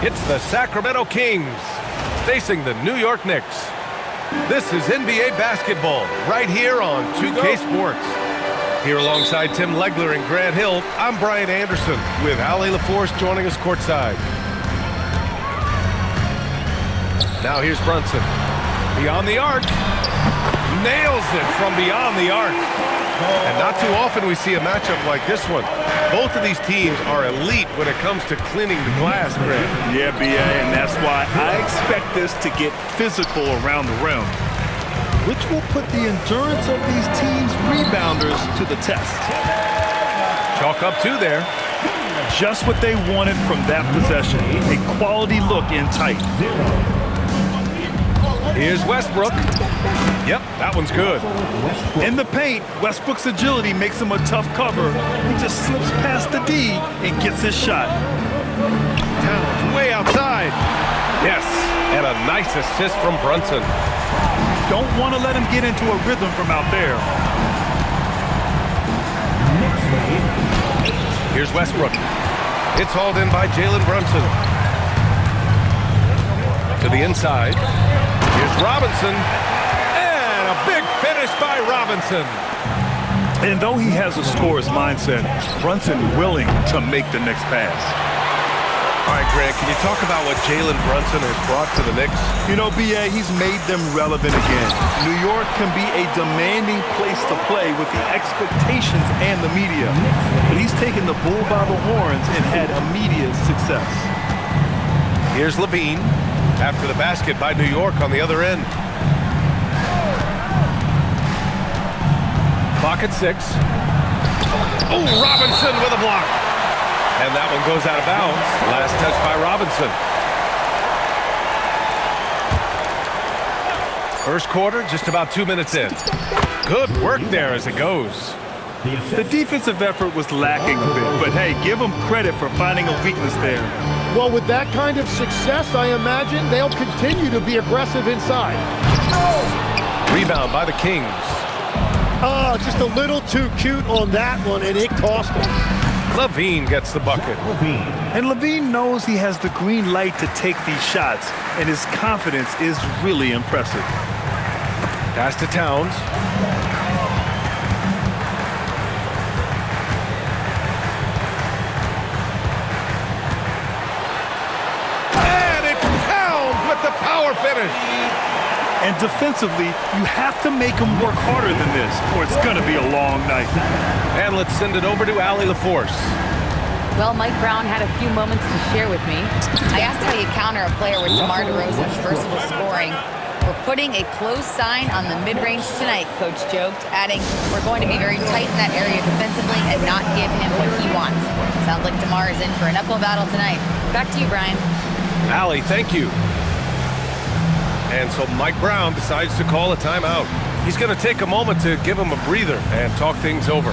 It's the Sacramento Kings facing the New York Knicks. This is NBA basketball right here on 2K Sports. Here alongside Tim Legler and Grant Hill, I'm Brian Anderson with Allie LaForce joining us courtside. Now here's Brunson. Beyond the arc. Nails it from beyond the arc. And not too often we see a matchup like this one. Both of these teams are elite when it comes to cleaning the glass, Grant. Yeah, B.A., and that's why I expect this to get physical around the rim, which will put the endurance of these teams' rebounders to the test. Chalk up two there. Just what they wanted from that possession. A quality look in tight. Here's Westbrook. Yep, that one's good. In the paint, Westbrook's agility makes him a tough cover. He just slips past the D and gets his shot. Towns way outside. Yes, and a nice assist from Brunson. Don't want to let him get into a rhythm from out there. Here's Westbrook. It's hauled in by Jalen Brunson. To the inside. Here's Robinson. And a big finish by Robinson. And though he has a scorer's mindset, Brunson willing to make the next pass. All right, Grant, can you talk about what Jalen Brunson has brought to the Knicks? You know, B.A., he's made them relevant again. New York can be a demanding place to play with the expectations and the media. But he's taken the bull by the horns and had immediate success. Here's Levine after the basket by New York on the other end. Clock at 6. Oh, Robinson with a block. And that one goes out of bounds. Last touch by Robinson. First quarter, just about 2 minutes in. Good work there as it goes. The defensive effort was lacking a bit, but hey, give them credit for finding a weakness there. Well, with that kind of success, I imagine they'll continue to be aggressive inside. Rebound by the Kings. Oh, just a little too cute on that one, and it cost him. Levine gets the bucket. And Levine knows he has the green light to take these shots, and his confidence is really impressive. Pass to Towns. And it's Towns with the power finish. And defensively, you have to make him work harder than this, or it's going to be a long night. And let's send it over to Allie LaForce. Well, Mike Brown had a few moments to share with me. I asked how you counter a player with DeMar DeRozan's versatile scoring. We're putting a close sign on the mid-range tonight, Coach joked, adding, we're going to be very tight in that area defensively and not give him what he wants. Sounds like DeMar is in for an uphill battle tonight. Back to you, Brian. Allie, thank you. And so Mike Brown decides to call a timeout. He's going to take a moment to give him a breather and talk things over.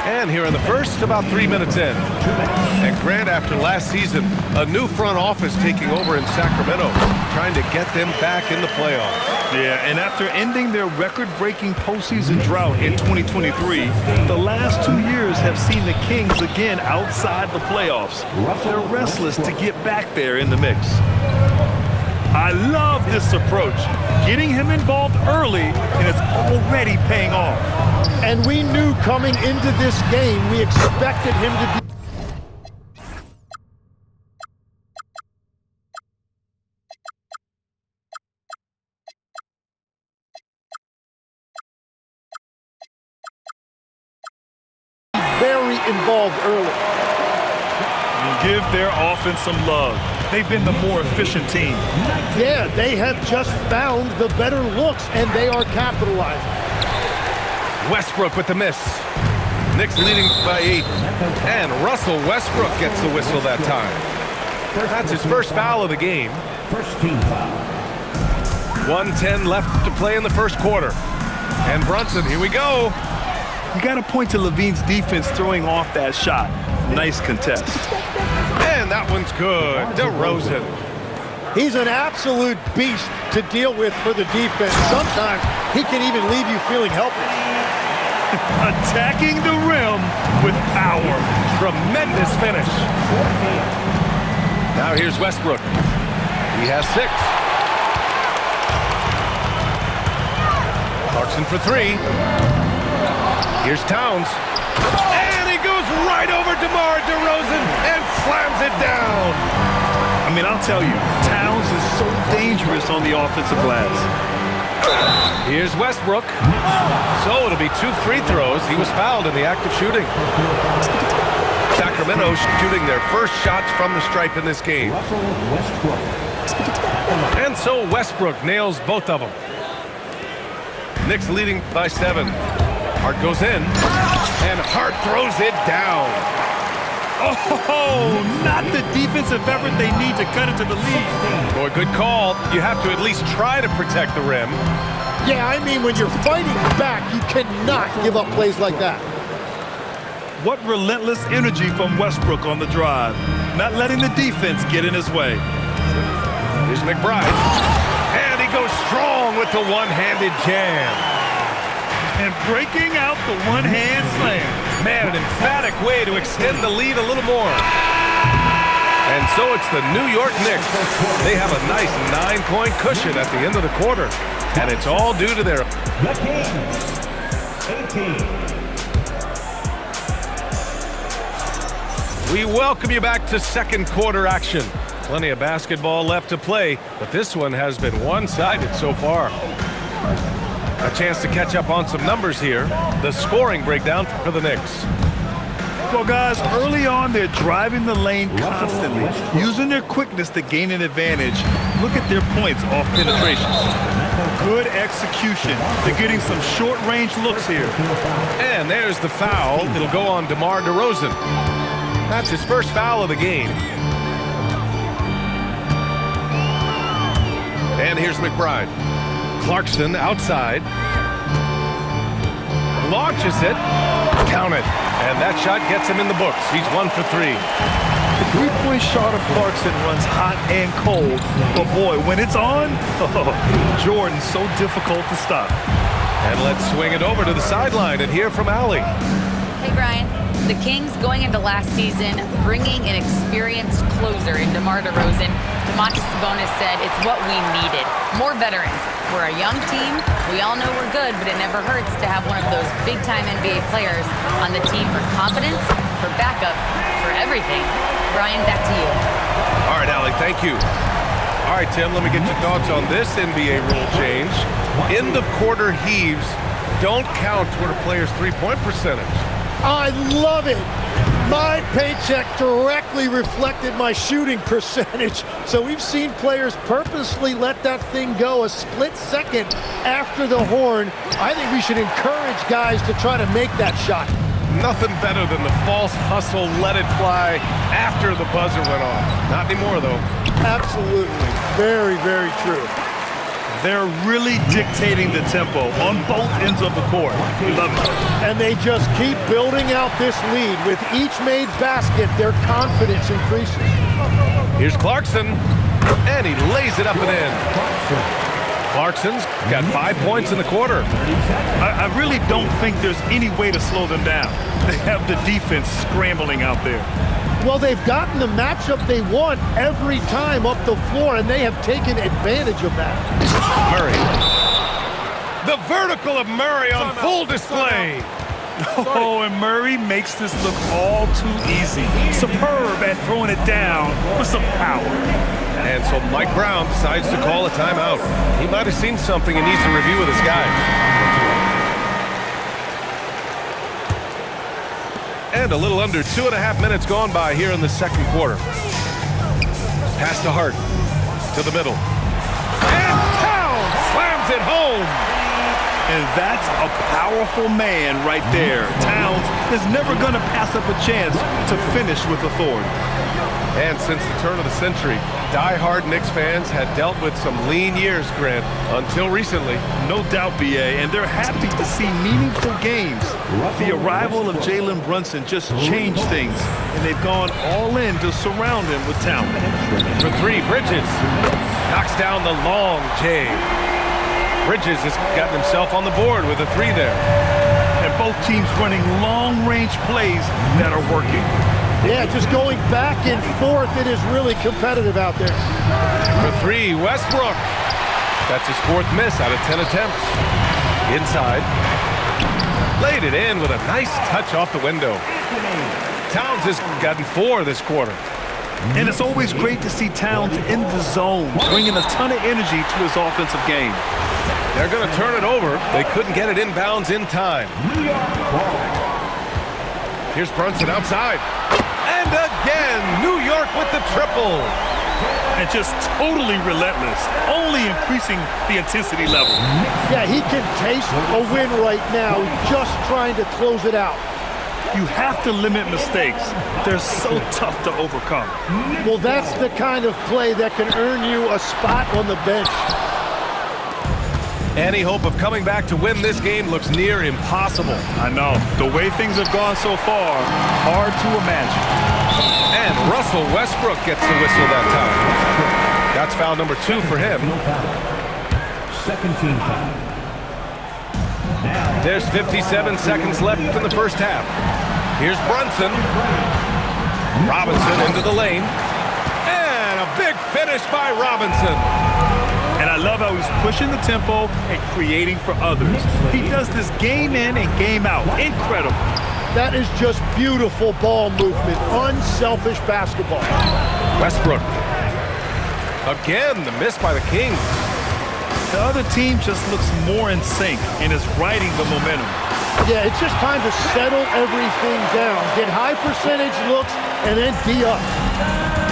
And here in the first, about 3 minutes in. And Grant, after last season, a new front office taking over in Sacramento, trying to get them back in the playoffs. Yeah, and after ending their record-breaking postseason drought in 2023, the last 2 years have seen the Kings again outside the playoffs. They're restless to get back there in the mix. I love this approach. Getting him involved early, and it's already paying off. And we knew coming into this game, we expected him to be involved early. And give their offense some love. They've been the more efficient team. Yeah, they have just found the better looks, and they are capitalizing. Westbrook with the miss. Knicks leading by 8. And Russell Westbrook gets the whistle that time. That's his first foul of the game. First team foul. 1:10 left to play in the first quarter. And Brunson, here we go. You got to point to Levine's defense throwing off that shot. Nice contest. And that one's good. DeRozan. He's an absolute beast to deal with for the defense. Sometimes he can even leave you feeling helpless. Attacking the rim with power. Tremendous finish. Now here's Westbrook. He has 6. Clarkson for 3. Here's Towns. And he goes right over DeMar DeRozan and slams it down. I mean, I'll tell you, Towns is so dangerous on the offensive glass. Here's Westbrook. So it'll be 2 free throws. He was fouled in the act of shooting. Sacramento shooting their first shots from the stripe in this game. Russell Westbrook. And so Westbrook nails both of them. Knicks leading by 7. Hart goes in, and Hart throws it down. Oh, not the defensive effort they need to cut into the lead. Boy, good call. You have to at least try to protect the rim. Yeah, I mean, when you're fighting back, you cannot give up plays like that. What relentless energy from Westbrook on the drive. Not letting the defense get in his way. Here's McBride. And he goes strong with the one-handed jam. And breaking out the one-hand slam. Man, an emphatic way to extend the lead a little more. And so it's the New York Knicks. They have a nice 9-point cushion at the end of the quarter. And it's all due to their... The Kings. 18. We welcome you back to second quarter action. Plenty of basketball left to play, but this one has been one-sided so far. A chance to catch up on some numbers here. The scoring breakdown for the Knicks. Well, guys, early on, they're driving the lane constantly, using their quickness to gain an advantage. Look at their points off penetrations. Good execution. They're getting some short-range looks here. And there's the foul. It'll go on DeMar DeRozan. That's his first foul of the game. And here's McBride. Clarkson outside. Launches it. Count it. And that shot gets him in the books. He's 1 for 3. The three-point shot of Clarkson runs hot and cold. But boy, when it's on, Jordan's so difficult to stop. And let's swing it over to the sideline and hear from Allie. Hey, Brian. The Kings going into last season, bringing an experienced closer in DeMar DeRozan. Domantas Sabonis said it's what we needed. More veterans. We're a young team. We all know we're good, but it never hurts to have one of those big-time NBA players on the team for confidence, for backup, for everything. Brian, back to you. All right, Allie, thank you. All right, Tim, let me get your thoughts on this NBA rule change. End of quarter heaves don't count toward a player's three-point percentage. I love it. My paycheck directly reflected my shooting percentage. So we've seen players purposely let that thing go a split second after the horn. I think we should encourage guys to try to make that shot. Nothing better than the false hustle, let it fly after the buzzer went off. Not anymore, though. Absolutely. Very, very true. They're really dictating the tempo on both ends of the court. We love it. And they just keep building out this lead. With each made basket, their confidence increases. Here's Clarkson, and he lays it up and in. Clarkson's got 5 points in the quarter. I really don't think there's any way to slow them down. They have the defense scrambling out there. Well, they've gotten the matchup they want every time up the floor, and they have taken advantage of that. Murray. The vertical of Murray on full display. Oh, and Murray makes this look all too easy. Superb at throwing it down with some power. And so Mike Brown decides to call a timeout. He might have seen something and needs to review with his guys. And a little under 2.5 minutes gone by here in the second quarter. Pass to Hart. To the middle. And Towns slams it home. And that's a powerful man right there. Towns is never going to pass up a chance to finish with authority. And since the turn of the century, die-hard Knicks fans had dealt with some lean years, Grant, until recently. No doubt, B.A., and they're happy to see meaningful games. The arrival of Jalen Brunson just changed things, and they've gone all in to surround him with talent. For three, Bridges knocks down the long J. Bridges has gotten himself on the board with a three there. And both teams running long-range plays that are working. Yeah, just going back and forth, it is really competitive out there. For three, Westbrook. That's his fourth miss out of 10 attempts. Inside. Laid it in with a nice touch off the window. Towns has gotten 4 this quarter. And it's always great to see Towns in the zone, bringing a ton of energy to his offensive game. They're going to turn it over. They couldn't get it inbounds in time. Here's Brunson outside. And again, New York with the triple. And just totally relentless, only increasing the intensity level. Yeah, he can taste a win right now, just trying to close it out. You have to limit mistakes. They're so tough to overcome. Well, that's the kind of play that can earn you a spot on the bench. Any hope of coming back to win this game looks near impossible. I know. The way things have gone so far, hard to imagine. And Russell Westbrook gets the whistle that time. That's foul number 2 for him. Second team foul. There's 57 seconds left in the first half. Here's Brunson. Robinson into the lane. And a big finish by Robinson. And I love how he's pushing the tempo and creating for others. He does this game in and game out. Incredible. That is just beautiful ball movement, unselfish basketball. Westbrook. Again, the miss by the Kings. The other team just looks more in sync and is riding the momentum. Yeah, it's just time to settle everything down. Get high percentage looks and then D up.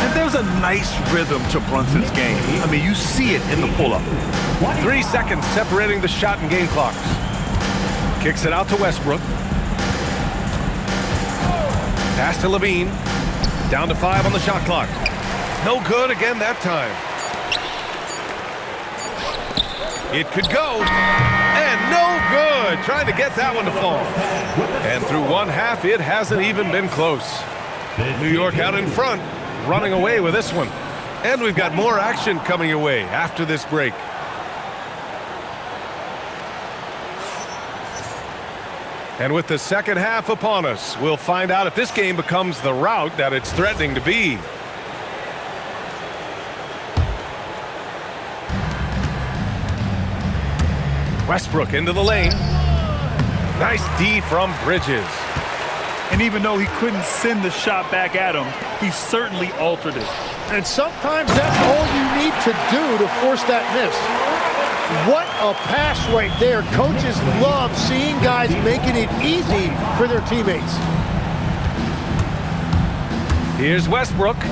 And there's a nice rhythm to Brunson's game. I mean, you see it in the pull-up. 3 seconds separating the shot and game clocks. Kicks it out to Westbrook. Pass to Levine. Down to 5 on the shot clock. No good again that time. It could go. And no good. Trying to get that one to fall. And through one half, it hasn't even been close. New York out in front, running away with this one. And we've got more action coming your way after this break. And with the second half upon us, we'll find out if this game becomes the rout that it's threatening to be. Westbrook into the lane. Nice D from Bridges. And even though he couldn't send the shot back at him, he certainly altered it. And sometimes that's all you need to do to force that miss. What a pass right there. Coaches love seeing guys making it easy for their teammates. Here's Westbrook.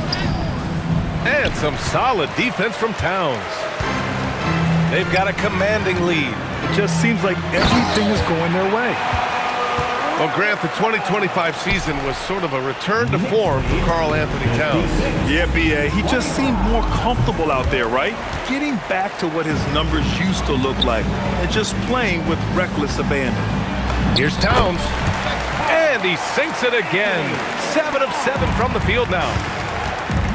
And some solid defense from Towns. They've got a commanding lead. It just seems like everything is going their way. Well, Grant, the 2025 season was sort of a return to form for Karl Anthony Towns. Yeah, B.A., he just seemed more comfortable out there, right? Getting back to what his numbers used to look like and just playing with reckless abandon. Here's Towns. And he sinks it again. 7 of 7 from the field now.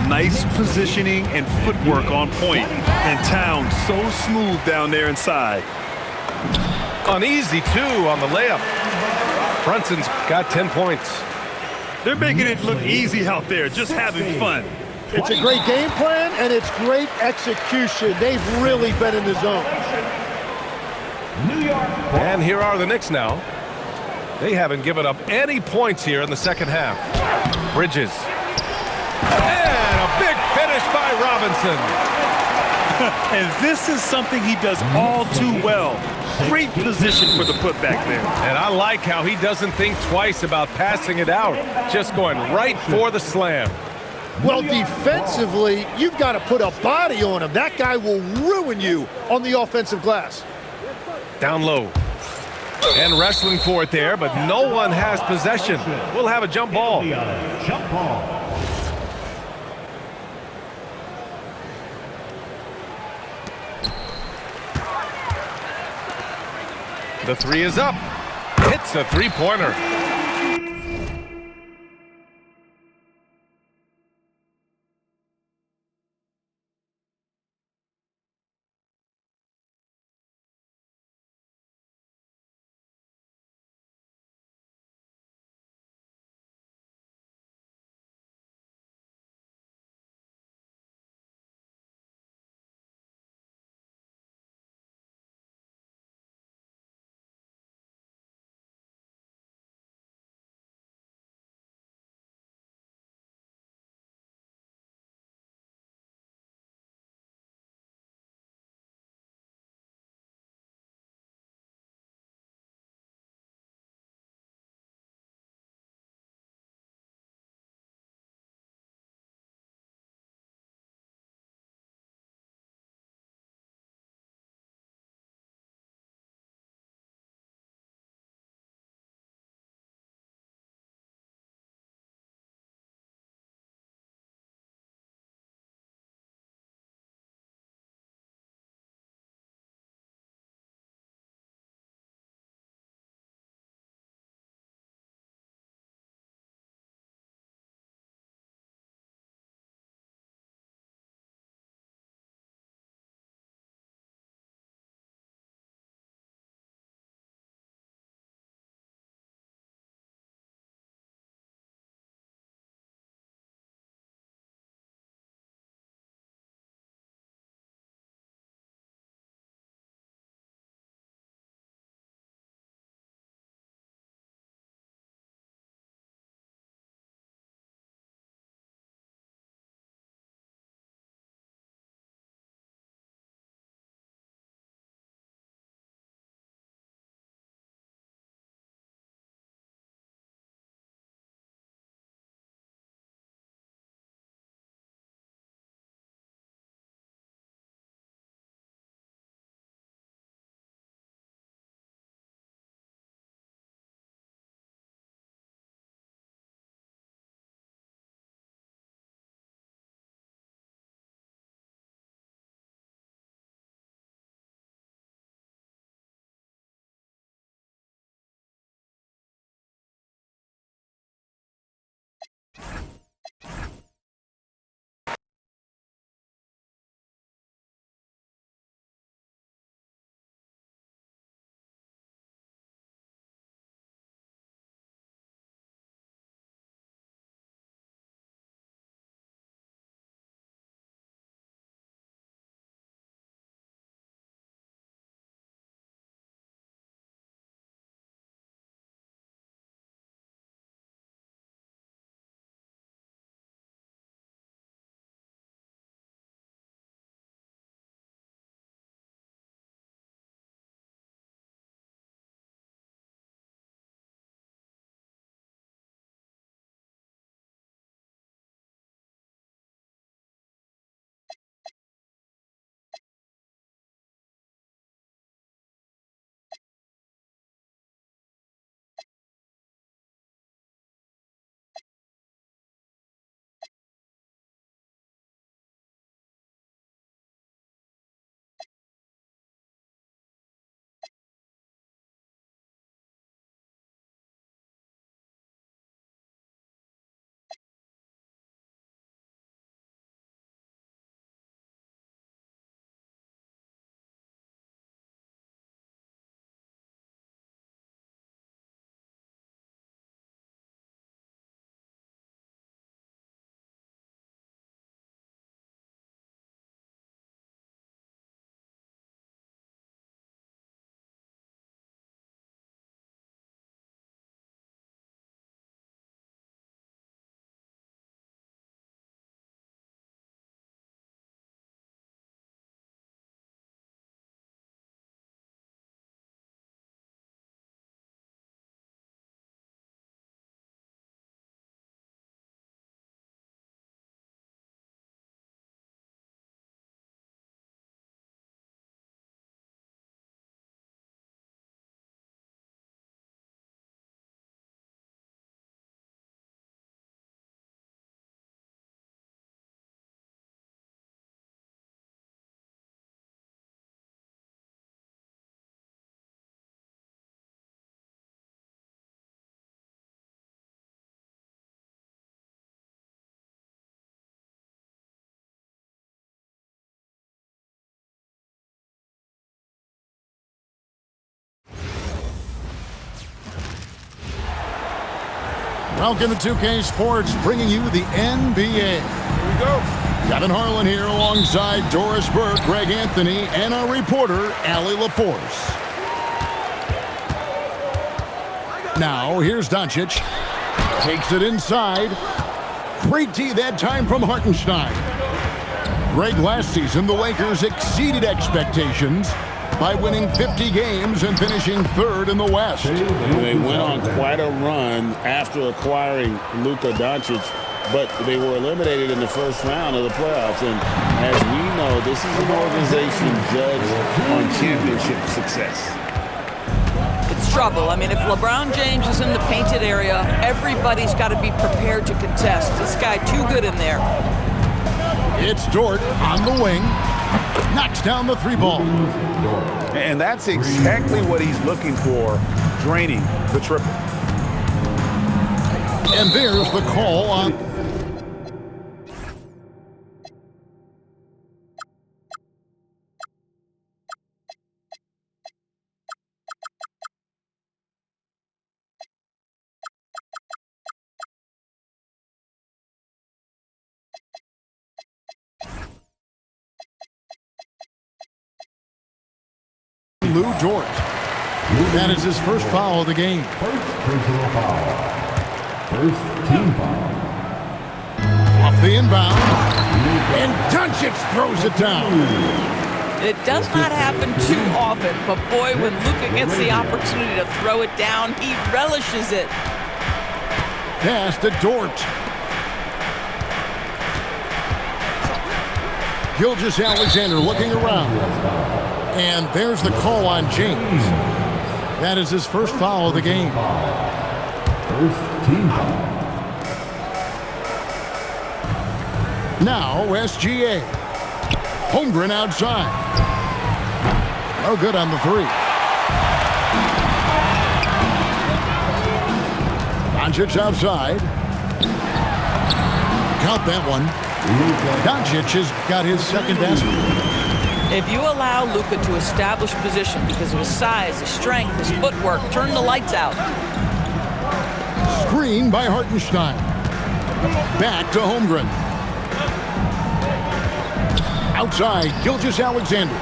Nice positioning and footwork on point. And Towns so smooth down there inside. Uneasy, too, on the layup. Brunson's got 10 points. They're making it look easy out there, just having fun. It's a great game plan, and it's great execution. They've really been in the zone. And here are the Knicks now. They haven't given up any points here in the second half. Bridges. And a big finish by Robinson. And this is something he does all too well. Great position for the putback there. And I like how he doesn't think twice about passing it out, just going right for the slam. Well, defensively, you've got to put a body on him. That guy will ruin you on the offensive glass. Down low. And wrestling for it there, but no one has possession. We'll have a jump ball. Jump ball. The three is up. Hits a three-pointer. Welcome to 2K Sports, bringing you the NBA. Here we go. Kevin Harlan here alongside Doris Burke, Greg Anthony, and our reporter, Allie LaForce. Now, here's Doncic. Takes it inside. Great D that time from Hartenstein. Greg, last season, the Lakers exceeded expectations by winning 50 games and finishing third in the West. They went on quite a run after acquiring Luka Doncic, but they were eliminated in the first round of the playoffs. And as we know, this is an organization judged on championship success. It's trouble. I mean, if LeBron James is in the painted area, everybody's got to be prepared to contest. This guy too good in there. It's Dort on the wing. Knocks down the three ball. And that's exactly what he's looking for, draining the triple. And there's the call on... Lou Dort. That is his first foul of the game. First personal foul. First team foul. Off the inbound. And Doncic throws it down. It does not happen too often, but boy, when Luka gets the opportunity to throw it down, he relishes it. Pass to Dort. Gilgeous-Alexander looking around. And there's the call on James. That is his first foul of the game. First team foul. Now SGA. Holmgren outside. No good on the three. Doncic outside. Count that one. Doncic has got his second basket. If you allow Luka to establish position because of his size, his strength, his footwork, turn the lights out. Screen by Hartenstein. Back to Holmgren. Outside, Gilgeous-Alexander.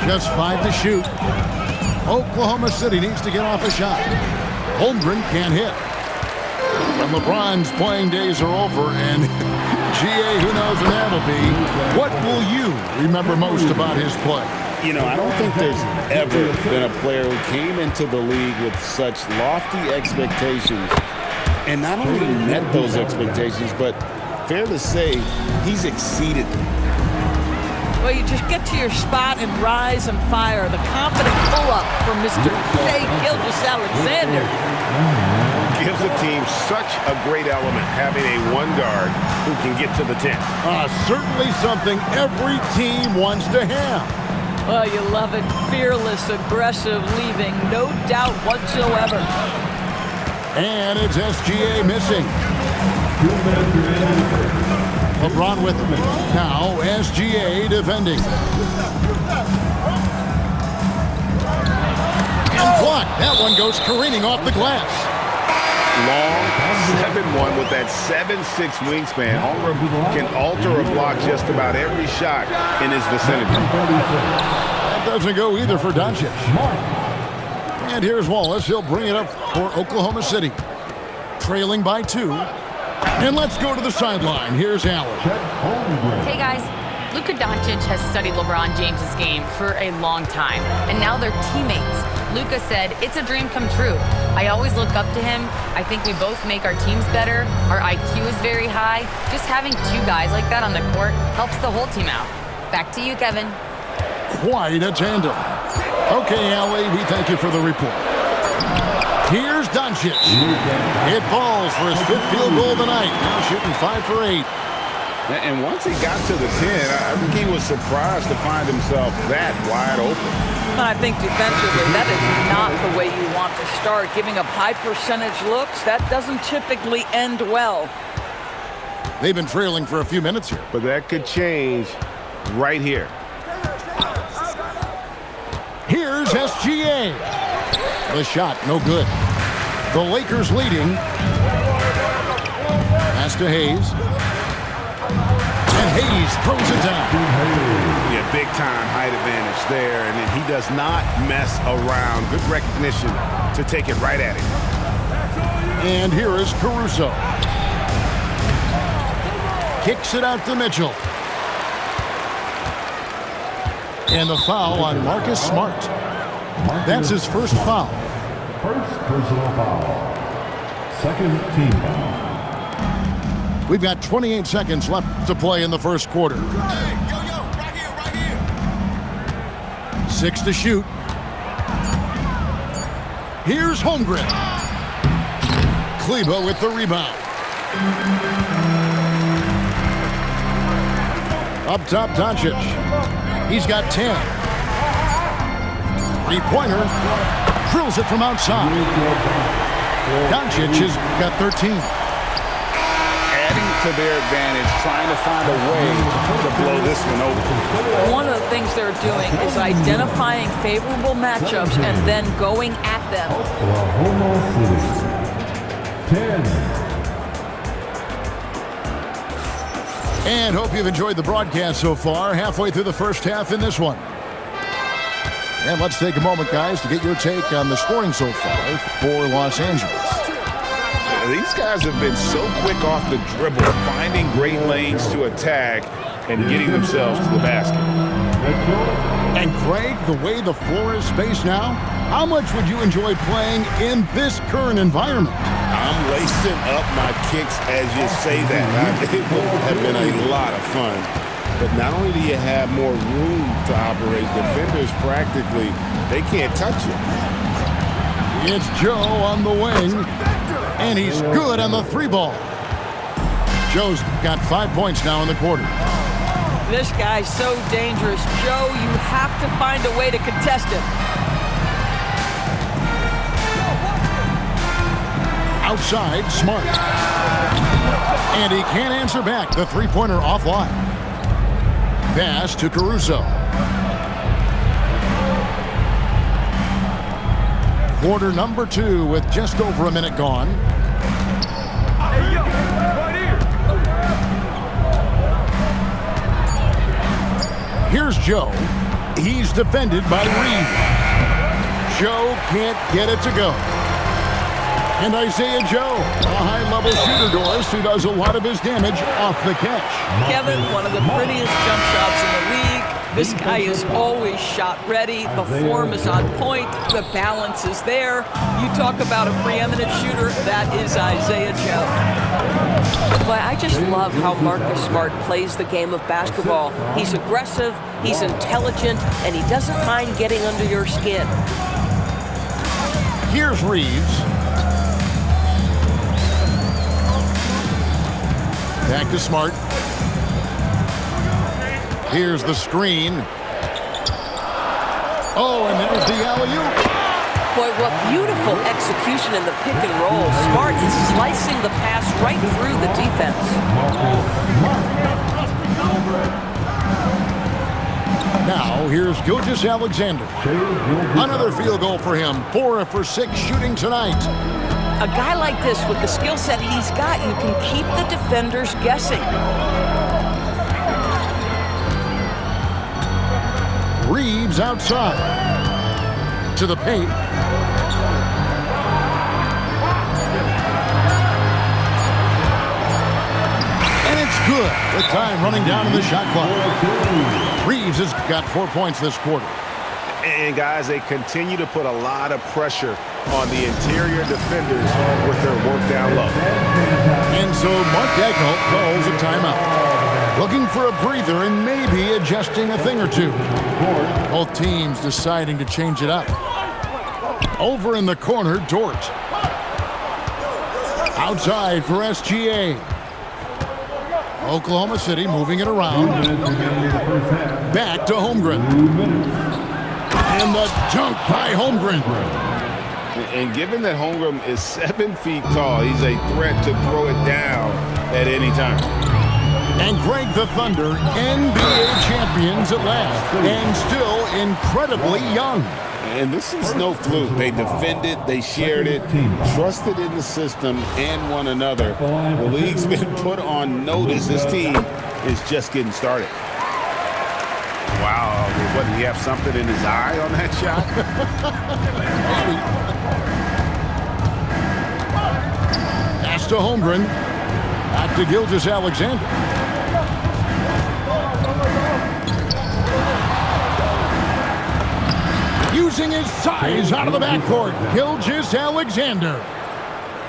Just 5 to shoot. Oklahoma City needs to get off a shot. Holmgren can't hit. And LeBron's playing days are over, and GA, who knows when that'll be. What will you remember most about his play? You know, I don't think there's ever been a player who came into the league with such lofty expectations and not only met those expectations, but fair to say, he's exceeded them. Well, you just get to your spot and rise and fire. The confident pull-up from Mr. Shai Gilgeous-Alexander. Gives the team such a great element, having a one guard who can get to the 10. Certainly something every team wants to have. Oh, you love it. Fearless, aggressive, leaving no doubt whatsoever. And it's SGA missing. LeBron with him. Now SGA defending. And blocked. That one goes careening off the glass. Long 7-1 with that 7'6" wingspan. Holmgren can alter a block just about every shot in his vicinity. That doesn't go either for Doncic. And here's Wallace. He'll bring it up for Oklahoma City. Trailing by 2. And let's go to the sideline. Here's Allen. Hey guys, Luka Doncic has studied LeBron James's game for a long time, and now they're teammates. Luka said, "It's a dream come true. I always look up to him. I think we both make our teams better. Our IQ is very high. Just having 2 guys like that on the court helps the whole team out." Back to you, Kevin. Quite a tandem. Okay, Allie, we thank you for the report. Here's Doncic. It falls for his 5th field goal of the night. Now shooting 5 for 8. And once he got to the 10, I think he was surprised to find himself that wide open. And I think defensively, that is not the way you want to start. Giving up high percentage looks, that doesn't typically end well. They've been trailing for a few minutes here. But that could change right here. Here's SGA. The shot, no good. The Lakers leading Pass to Hayes. And Hayes throws it down. Yeah, big-time height advantage there, and then he does not mess around. Good recognition to take it right at him. And here is Caruso. Kicks it out to Mitchell. And the foul on Marcus Smart. That's his first foul. First personal foul. Second team foul. We've got 28 seconds left to play in the first quarter. Right here. 6 to shoot. Here's Holmgren. Kleber with the rebound. Up top, Doncic. He's got 10. Three-pointer. Drills it from outside. Doncic has got 13. Adding to their advantage, trying to find a way to blow this one open. One of the things they're doing is identifying favorable matchups and then going at them. Oklahoma City. 10. And hope you've enjoyed the broadcast so far. Halfway through the first half in this one. And let's take a moment, guys, to get your take on the scoring so far for Los Angeles. Yeah, these guys have been so quick off the dribble, finding great lanes to attack and getting themselves to the basket. And Greg, the way the floor is spaced now, how much would you enjoy playing in this current environment? I'm lacing up my kicks as you say that. It would have been a lot of fun. But not only do you have more room to operate, defenders practically, they can't touch you. It's Joe on the wing, and he's good on the three ball. Joe's got 5 points now in the quarter. This guy's so dangerous. Joe, you have to find a way to contest him. Outside, Smart. And he can't answer back. The three-pointer offline. Pass to Caruso. Quarter number 2 with just over a minute gone. Here's Joe. He's defended by Reed. Joe can't get it to go. And Isaiah Joe, a high-level shooter, Doris, who does a lot of his damage off the catch. Kevin, one of the prettiest jump shots in the league. This guy is always shot ready. The form is on point. The balance is there. You talk about a preeminent shooter, that is Isaiah Joe. But I just love how Marcus Smart plays the game of basketball. He's aggressive, he's intelligent, and he doesn't mind getting under your skin. Here's Reeves. Back to Smart. Here's the screen. Oh, and there's the alley-oop. Boy, what beautiful execution in the pick and roll. Smart is slicing the pass right through the defense. Now, here's Gilgeous-Alexander. Another field goal for him. 4 for 6 shooting tonight. A guy like this, with the skill set he's got, you can keep the defenders guessing. Reeves outside. To the paint. And it's good. The time running down in the shot clock. Reeves has got 4 points this quarter. And guys, they continue to put a lot of pressure on the interior defenders with their work down low. And so Mark Daigneault calls a timeout. Looking for a breather and maybe adjusting a thing or two. Both teams deciding to change it up. Over in the corner, Dort. Outside for SGA. Oklahoma City moving it around. Back to Holmgren. And the dunk by Holmgren. And given that Holmgren is 7 feet tall, he's a threat to throw it down at any time. And Greg, the Thunder, NBA champions at last, and still incredibly young. And this is no fluke. They defended, they shared it, trusted in the system and one another. The league's been put on notice. This team is just getting started. Wow, what, did he have something in his eye on that shot? Pass to Holmgren. Back to Gilgeous-Alexander. Using his size out of the backcourt, Gilgeous-Alexander.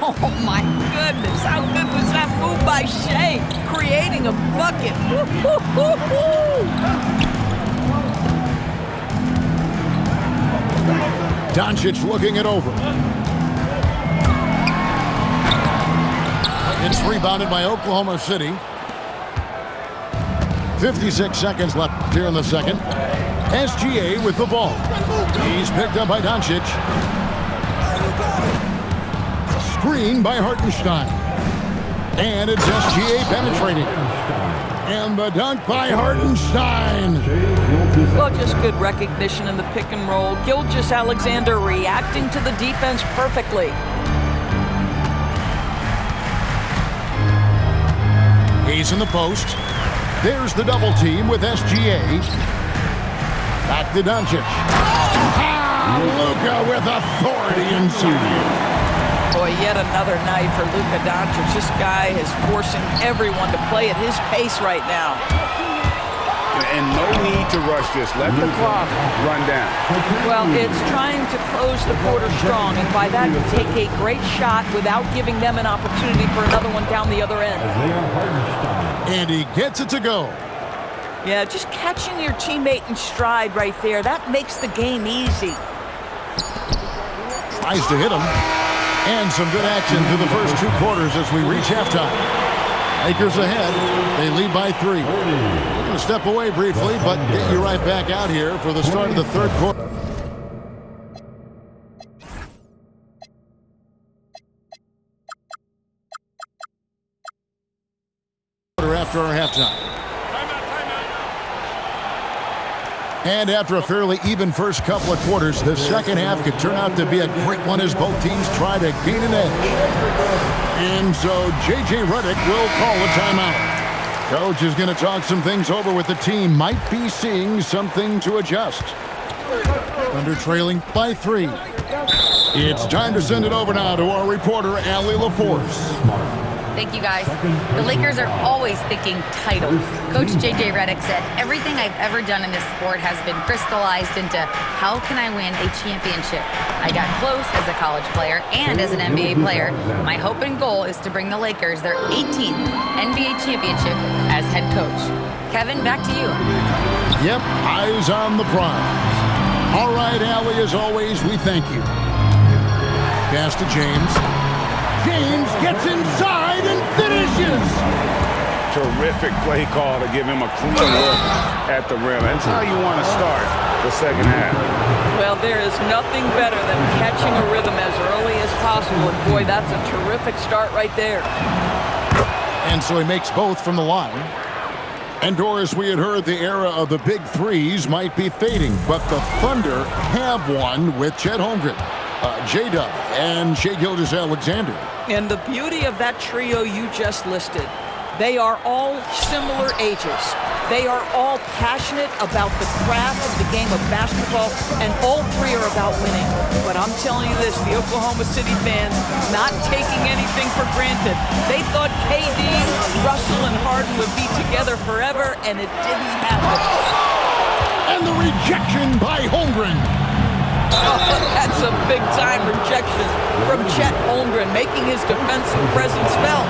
Oh, my goodness. How good was that move by Shea? Creating a bucket. Doncic looking it over. It's rebounded by Oklahoma City. 56 seconds left here in the second. SGA with the ball. He's picked up by Doncic. Screen by Hartenstein. And it's SGA penetrating. And the dunk by Hartenstein. Well, just good recognition in the pick and roll. Gilgeous-Alexander reacting to the defense perfectly. He's in the post. There's the double team with SGA. Back to Doncic. Luka with authority inside. Boy, yet another night for Luka Doncic. This guy is forcing everyone to play at his pace right now. And no need to rush this. Let the clock run down. Well, it's trying to close the quarter strong, and by that, take a great shot without giving them an opportunity for another one down the other end. And he gets it to go. Yeah, just catching your teammate in stride right there. That makes the game easy. Tries to hit him. And some good action through the first two quarters as we reach halftime. Lakers ahead. They lead by 3. We're going to step away briefly, but get you right back out here for the start of the third quarter. After our halftime. And after a fairly even first couple of quarters, the second half could turn out to be a great one as both teams try to gain an edge. And so J.J. Redick will call a timeout. Coach is going to talk some things over with the team. Might be seeing something to adjust. Thunder trailing by 3. It's time to send it over now to our reporter, Allie LaForce. Thank you, guys. The Lakers are always thinking title. Coach J.J. Redick said, everything I've ever done in this sport has been crystallized into how can I win a championship? I got close as a college player and as an NBA player. My hope and goal is to bring the Lakers their 18th NBA championship as head coach. Kevin, back to you. Yep, eyes on the prize. All right, Allie, as always, we thank you. Pass to James. James gets inside and finishes. Terrific play call to give him a clean look at the rim. That's how you want to start the second half. Well, there is nothing better than catching a rhythm as early as possible. And boy, that's a terrific start right there. And so he makes both from the line. And Doris, we had heard the era of the big threes might be fading, but the Thunder have one with Chet Holmgren, J-Dub, and Shai Gilgeous-Alexander. And the beauty of that trio you just listed, they are all similar ages. They are all passionate about the craft of the game of basketball, and all three are about winning. But I'm telling you this, the Oklahoma City fans not taking anything for granted. They thought KD, Russell, and Harden would be together forever, and it didn't happen. And the rejection by Holmgren. Oh, that's a big-time rejection from Chet Holmgren, making his defensive presence felt.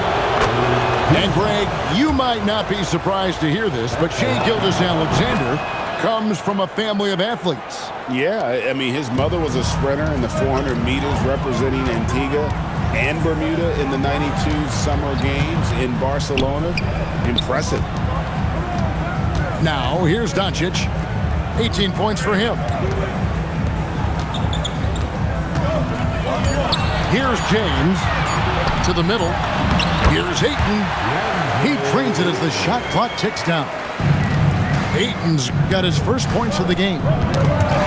And, Greg, you might not be surprised to hear this, but Shai Gilgeous-Alexander comes from a family of athletes. Yeah, I mean, his mother was a sprinter in the 400 meters representing Antigua and Bermuda in the 92 Summer Games in Barcelona. Impressive. Now, here's Doncic. 18 points for him. Here's James to the middle. Here's Ayton. He trains it as the shot clock ticks down. Ayton's got his first points of the game.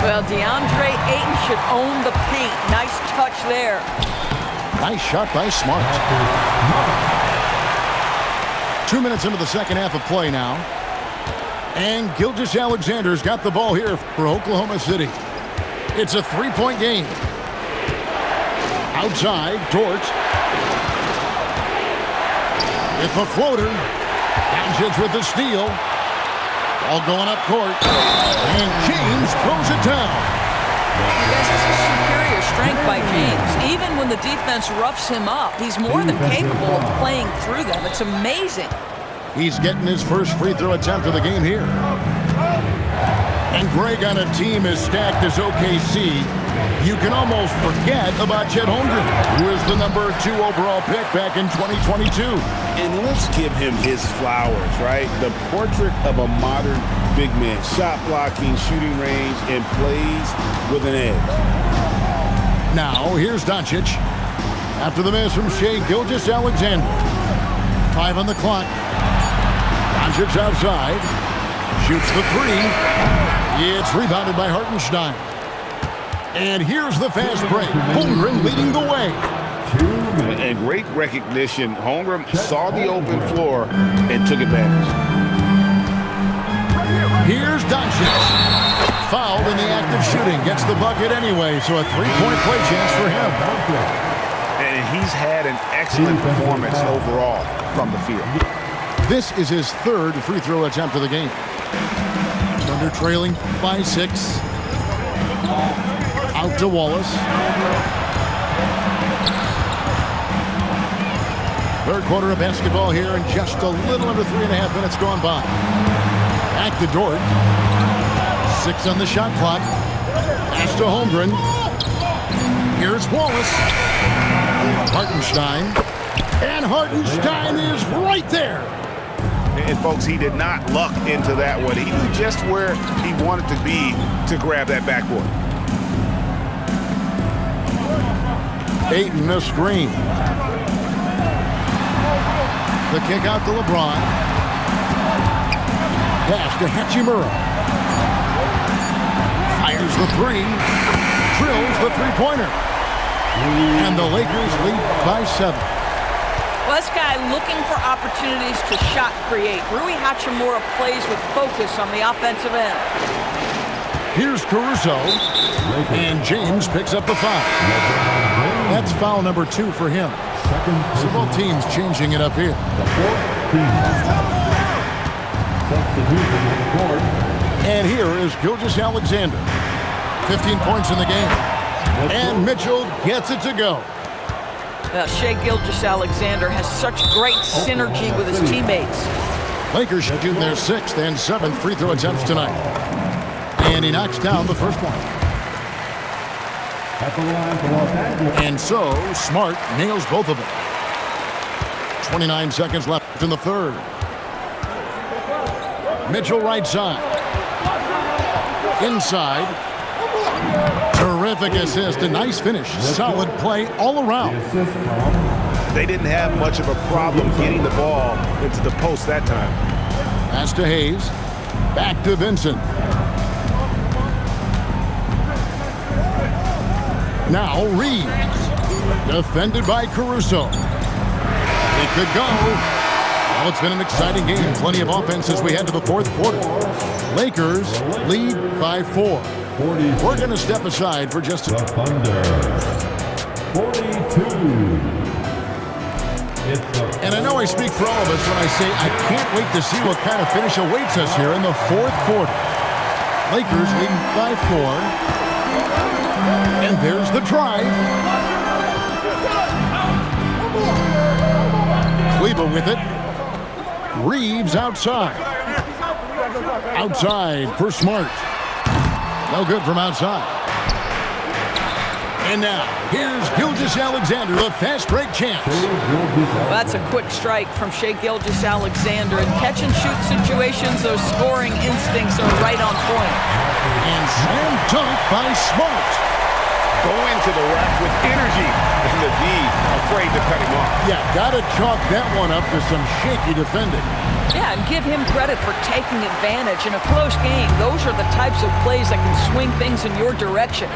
Well, DeAndre Ayton should own the paint. Nice touch there. Nice shot by Smart. 2 minutes into the second half of play now. And Gilgeous-Alexander's got the ball here for Oklahoma City. It's a three-point game. Outside, Dort. With the floater. Doncic with the steal. All going up court. And James throws it down. Yes, this is superior strength by James. Even when the defense roughs him up, he's more than capable of playing through them. It's amazing. He's getting his first free throw attempt of the game here. And Greg, on a team as stacked as OKC, you can almost forget about Chet Holmgren, who is the number 2 overall pick back in 2022. And let's give him his flowers, right? The portrait of a modern big man. Shot blocking, shooting range, and plays with an edge. Now, here's Doncic. After the miss from Shai Gilgeous-Alexander. 5 on the clock. Doncic outside. Shoots the 3. It's rebounded by Hartenstein. And here's the fast break. Holmgren leading the way. And great recognition. Holmgren saw the open floor and took advantage. Here's Doncic. Fouled in the act of shooting. Gets the bucket anyway, so a 3-point play chance for him. And he's had an excellent performance overall from the field. This is his 3rd free throw attempt of the game. Thunder trailing by 6. Out to Wallace. Third quarter of basketball here, and just a little under 3.5 minutes gone by. Back to Dort. 6 on the shot clock. Pass to Holmgren. Here's Wallace. Hartenstein. And Hartenstein is right there. And folks, he did not luck into that one. He knew just where he wanted to be to grab that backboard. Ayton a screen. The kick out to LeBron. Pass to Hachimura. Fires the 3. Drills the three-pointer. And the Lakers lead by 7. Well, this guy looking for opportunities to shot create. Rui Hachimura plays with focus on the offensive end. Here's Caruso. And James picks up the foul. That's foul number 2 for him. So both teams changing it up here. And here is Gilgeous-Alexander. 15 points in the game. And Mitchell gets it to go. Shai Gilgeous-Alexander has such great synergy with his teammates. Lakers shooting their 6th and 7th free throw attempts tonight. And he knocks down the first one. And so, Smart nails both of them. 29 seconds left in the third. Mitchell right side. Inside. Terrific assist. A nice finish. Solid play all around. They didn't have much of a problem getting the ball into the post that time. Pass to Hayes. Back to Vincent. Now Reeves. Defended by Caruso. It could go. Well, it's been an exciting game. Plenty of offense as we head to the fourth quarter. Lakers lead by 4. We're going to step aside for just a... The Thunder. 42. And I know I speak for all of us when I say I can't wait to see what kind of finish awaits us here in the fourth quarter. Lakers leading by 4. And there's the drive. Kleber with it. Reeves outside. Outside for Smart. No good from outside. And now, here's Gilgeous-Alexander, the fast break chance. Well, that's a quick strike from Shai Gilgeous-Alexander. In catch-and-shoot situations, those scoring instincts are right on point. And slam dunk by Smart. go into the rack with energy, and the D afraid to cut him off. Yeah, got to chalk that one up to some shaky defending. Yeah, and give him credit for taking advantage. In a close game, those are the types of plays that can swing things in your direction.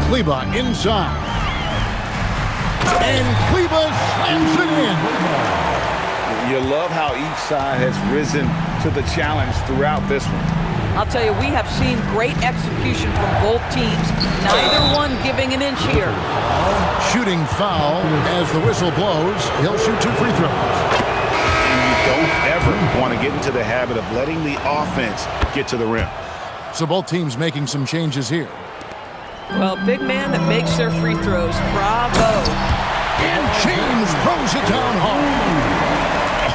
Kleber inside. And Kleber slams it in. You love how each side has risen to the challenge throughout this one. I'll tell you, we have seen great execution from both teams. Neither one giving an inch here. Shooting foul as the whistle blows. He'll shoot 2 free throws. And you don't ever want to get into the habit of letting the offense get to the rim. So both teams making some changes here. Well, big man that makes their free throws. Bravo. And James throws it down hard.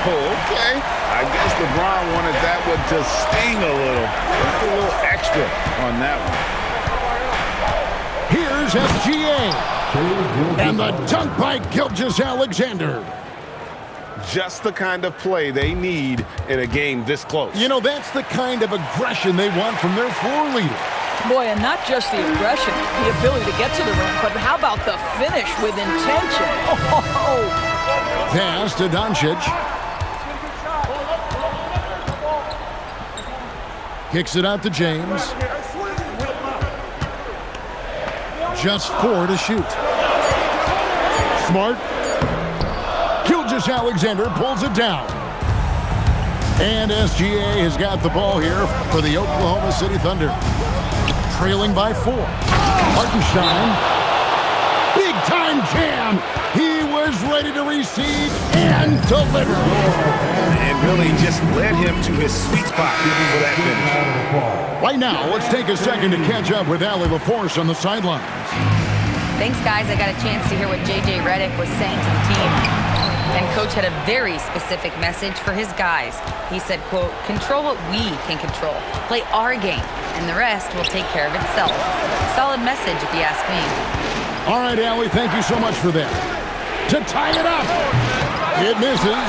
Oh, okay. I guess LeBron wanted that one to sting a little. A little extra on that one. Here's SGA. And the dunk by Gilgeous-Alexander. Just the kind of play they need in a game this close. You know, that's the kind of aggression they want from their floor leader. Boy, and not just the aggression, the ability to get to the rim, but how about the finish with intention? Oh! Pass to Doncic. Kicks it out to James. Just 4 to shoot. Smart. Gilgeous-Alexander pulls it down. And SGA has got the ball here for the Oklahoma City Thunder. Trailing by 4. Hartenstein. Big time jam. He was ready to receive and deliver. And really just led him to his sweet spot for that finish. Right now, let's take a second to catch up with Allie LaForce on the sidelines. Thanks, guys. I got a chance to hear what J.J. Redick was saying to the team. And Coach had a very specific message for his guys. He said, quote, control what we can control. Play our game, and the rest will take care of itself. Solid message, if you ask me. All right, Allie, thank you so much for that. To tie it up. It misses.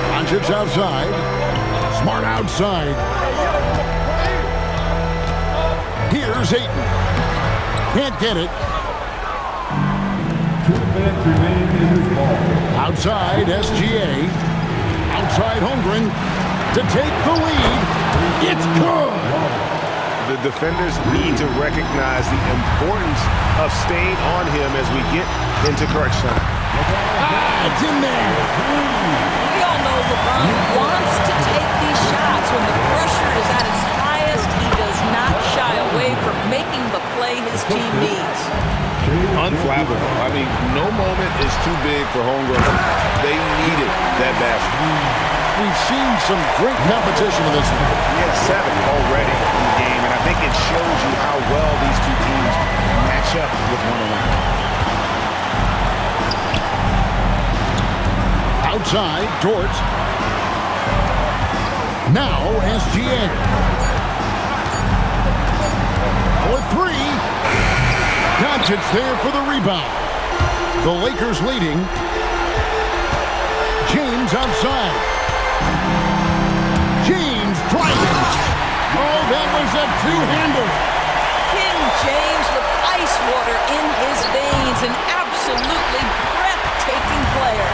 Doncic outside. Smart outside. Here's Ayton. Can't get it. 2 minutes remaining in this ball. Outside, SGA. Outside, Holmgren to take the lead. It's good. The defenders need to recognize the importance of staying on him as we get into crunch time. It's in there. We all know LeBron wants to take these shots. When the pressure is at its highest, he does not shy away from making the play his team needs. Unflappable. I mean, no moment is too big for homegrown. They needed that basket. We've seen some great competition in this one. We had 7 already in the game, and I think it shows you how well these two teams match up with one another. Outside, Dort. Now, SGA. For 3. Doncic there for the rebound. The Lakers leading. James outside. James driving. Oh, that was a two-hander. King James with ice water in his veins. An absolutely breathtaking player.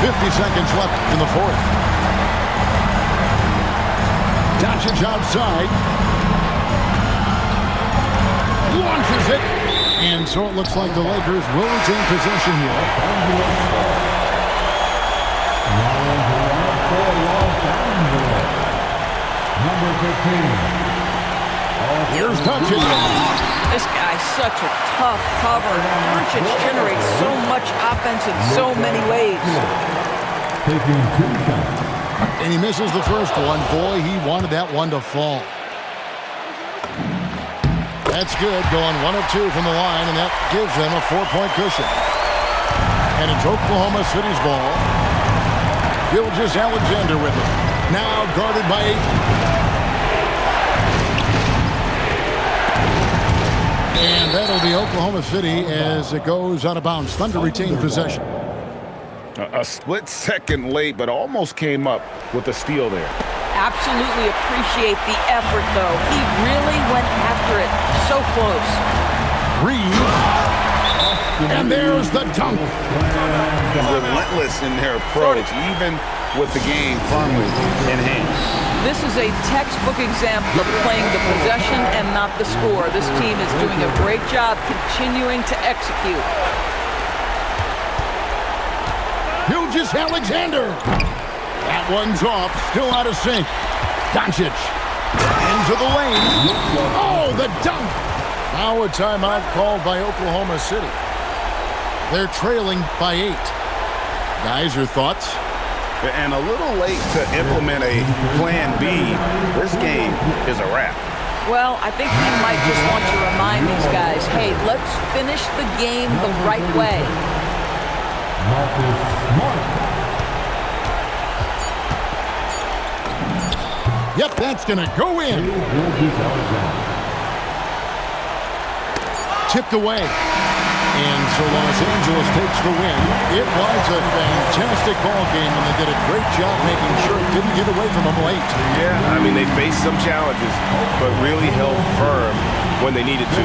50 seconds left in the 4th. Doncic outside. Launches it. And so it looks like the Lakers will retain possession here. Number 15. Here's Doncic. This guy's such a tough cover. Doncic generates so much offense in so many ways. Taking 2 shots. And he misses the first one. Boy, he wanted that one to fall. That's good, going 1 of 2 from the line, and that gives them a 4-point cushion. And it's Oklahoma City's ball. Gilgeous-Alexander with it. Now guarded by Ayton. And that'll be Oklahoma City as it goes out of bounds. Thunder retain possession. A split second late, but almost came up with a steal there. Absolutely appreciate the effort, though. He really went after it. So close. Reeves. And there's the dunk. Relentless in their approach, even with the game firmly in hand. This is a textbook example of playing the possession and not the score. This team is doing a great job continuing to execute. Gilgeous-Alexander. That one's off, still out of sync. Doncic. Into the lane. Oh, the dunk. Now a timeout called by Oklahoma City. They're trailing by 8. Guys, your thoughts? And a little late to implement a plan B. This game is a wrap. Well, I think he might just want to remind these guys, hey, let's finish the game the right way. Marcus Smart. Yep, that's going to go in. Tipped away. And so Los Angeles takes the win. It was a fantastic ball game, and they did a great job making sure it didn't get away from them late. Yeah, I mean, they faced some challenges, but really held firm when they needed to.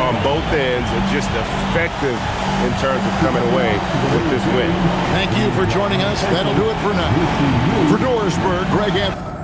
On both ends, and just effective in terms of coming away with this win. Thank you for joining us. That'll do it for now. For Dorisburg, Greg Anthony.